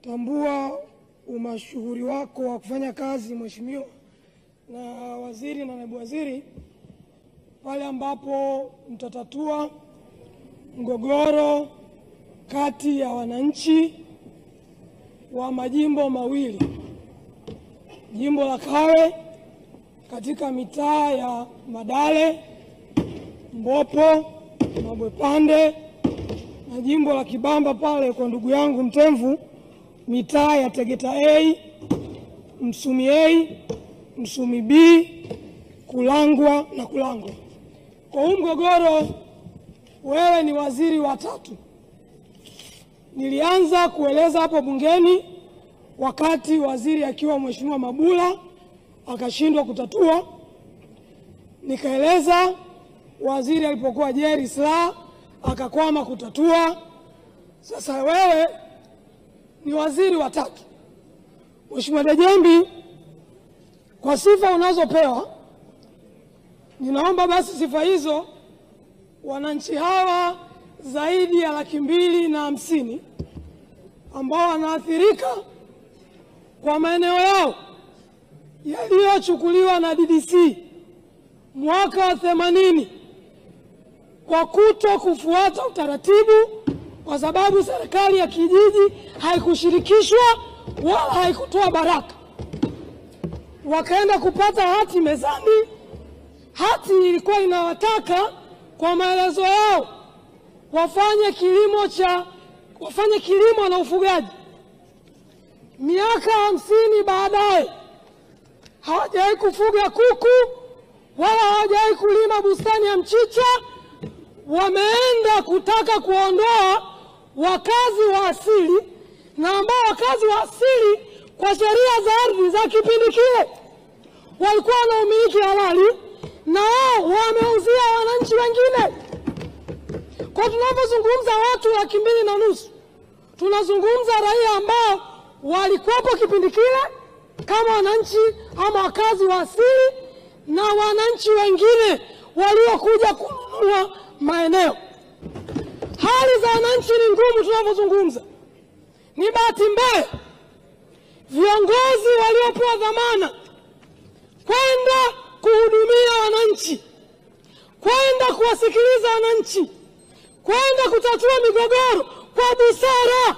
Tambua umashuhuri wako wa kufanya kazi mheshimiwa na waziri na naibu waziri pale ambapo mtatatua mgogoro kati ya wananchi wa majimbo mawili, jimbo la Kawe katika mitaa ya Madale, Mbopo, Mabwepande na jimbo la Kibamba pale kwa ndugu yangu Mtemvu, mitaa ya Tegeta A, Msumi A, Msumi B, Kulangwa na Kulangwa. Kwa huu mgogoro wewe ni waziri wa tatu. Nilianza kueleza hapo bungeni wakati waziri akiwa Mheshimiwa Mabula akashindwa kutatua. Nikaeleza waziri alipokuwa Jerry Silaa akakwama kutatua. Sasa wewe ni waziri wa tatu. Mheshimiwa Dejembi, kwa sifa unazopewa, ninaomba basi sifa hizo wananchi hawa zaidi ya 250,000 ambao wanaathirika kwa maeneo yao yaliyochukuliwa na DDC mwaka wa 80 kwa kuto kufuata utaratibu, kwa sababu serikali ya kijiji haikushirikishwa wala haikutoa baraka. Wakaenda kupata hati mezani. Hati ilikuwa inawataka kwa maelezo yao wafanye kilimo na ufugaji. Miaka 50 baadaye hawajawahi kufuga kuku wala hawajawahi kulima bustani ya mchicha. Wameenda kutaka kuondoa wakazi wa asili, na ambao wakazi wa asili kwa sheria za ardhi za kipindi kile walikuwa na umiliki halali, na wao wameuzia wananchi wengine. Kwa tunapozungumza watu 250,000, tunazungumza raia ambao walikuwepo kipindi kile kama wananchi ama wakazi wa asili, na wananchi wengine waliokuja kununua maeneo. Hali za wananchi ni ngumu tunapozungumza. Ni bahati mbaya viongozi waliopewa dhamana kwenda kuhudumia wananchi, kwenda kuwasikiliza wananchi, kwenda kutatua migogoro kwa busara,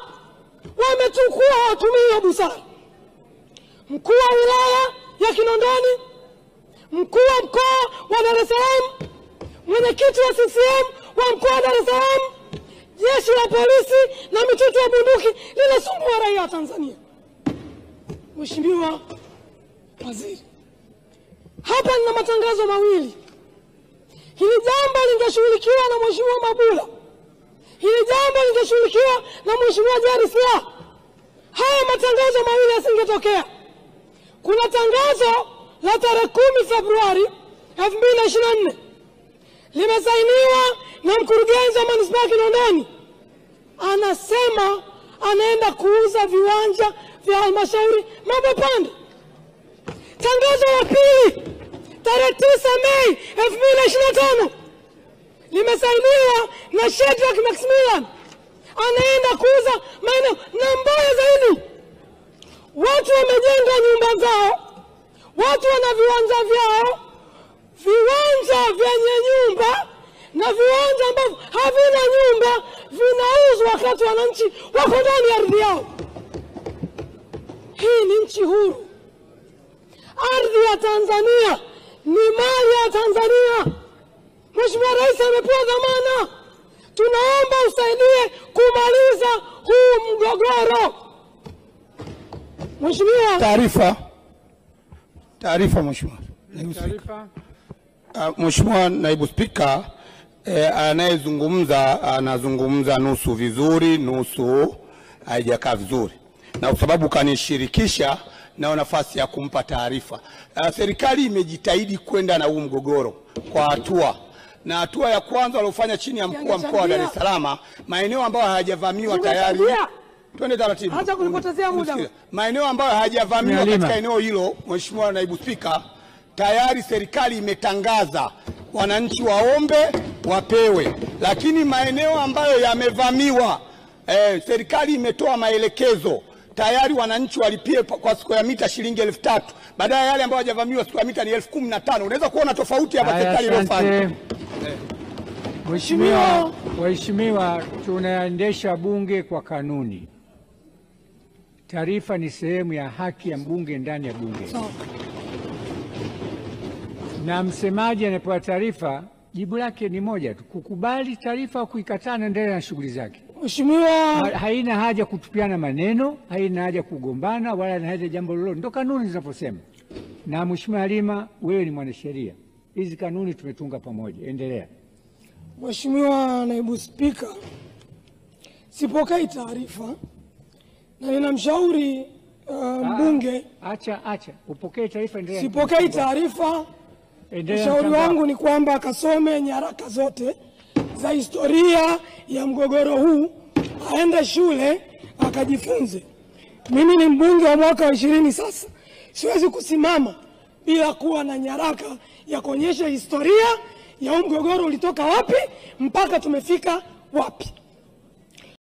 wametukua watumia busara. Mkuu wa wilaya ya Kinondoni, mkuu wa mkoa wa Dar es Salaam, mwenyekiti wa CCM wa mkoa wa Dar es Salaam, jeshi la polisi na mitutu ya bunduki linasumbua raia wa Tanzania. Mheshimiwa Waziri, hapa nina matangazo mawili. Hili jambo lingeshughulikiwa na Mheshimiwa Mabula, hili jambo lingeshughulikiwa na Mheshimiwa Jerry Silaa, haya matangazo mawili yasingetokea. Kuna tangazo la tarehe 10 Februari 2024 limesainiwa na mkurugenzi wa manispaa ya Kinondoni. Anasema anaenda kuuza viwanja vya halmashauri Mabwepande. Tangazo la pili tarehe 9 Mei 2025 limesainiwa na Shedrack Maximilian, anaenda kuuza maeneo. Na mbaya zaidi, watu wamejenga nyumba zao, watu wana viwanja vyao, viwanja vyenye nyumba na viwanja ambavyo havina nyumba vinauzwa wakati wananchi wako ndani ya ardhi yao. Hii ni nchi huru. Ardhi ya Tanzania ni mali ya Tanzania. Mheshimiwa Rais amepewa dhamana. Tunaomba usaidie kumaliza huu mgogoro. Mheshimiwa, taarifa Mheshimiwa. Mheshimiwa Naibu Spika, anazungumza nusu vizuri, nusu haijakaa vizuri. Na kwa sababu kanishirikisha na nafasi ya kumpa taarifa. Serikali imejitahidi kwenda na huu mgogoro kwa hatua. Na hatua ya kwanza waliofanya chini ya mkuu wa mkoa wa Dar es Salaam, maeneo ambayo hayajavamiwa tayari. Twende taratibu. Acha kunipotezea muda. Maeneo ambayo hayajavamiwa katika eneo hilo, Mheshimiwa Naibu Spika, tayari serikali imetangaza wananchi waombe wapewe. Lakini maeneo ambayo yamevamiwa, serikali imetoa maelekezo tayari wananchi walipie kwa square mita shilingi 3,000. Baadaye yale ambao hajavamiwa square mita ni 15,000. Unaweza kuona tofauti hapa serikali iliyofanya. Waheshimiwa, tunaendesha bunge kwa kanuni. Taarifa ni sehemu ya haki ya mbunge ndani ya bunge. Na msemaji anapewa taarifa, jibu lake ni moja tu, kukubali taarifa au kuikataa na endelea na shughuli zake. Mheshimiwa, haina haja kutupiana maneno, haina haja kugombana, wala haina haja jambo lolote. Ndio kanuni zinaposema. Na Mheshimiwa Halima, wewe ni mwanasheria. Hizi kanuni tumetunga pamoja. Endelea. Mheshimiwa Naibu Spika, sipokei taarifa na ninamshauri mbunge. Acha upokee taarifa, endelea. Sipokei taarifa. Ushauri wangu ni kwamba akasome nyaraka zote za historia ya mgogoro huu, aende shule akajifunze. Mimi ni mbunge wa mwaka wa 20 sasa. Siwezi kusimama bila kuwa na nyaraka ya kuonyesha historia ya mgogoro ulitoka wapi mpaka tumefika wapi.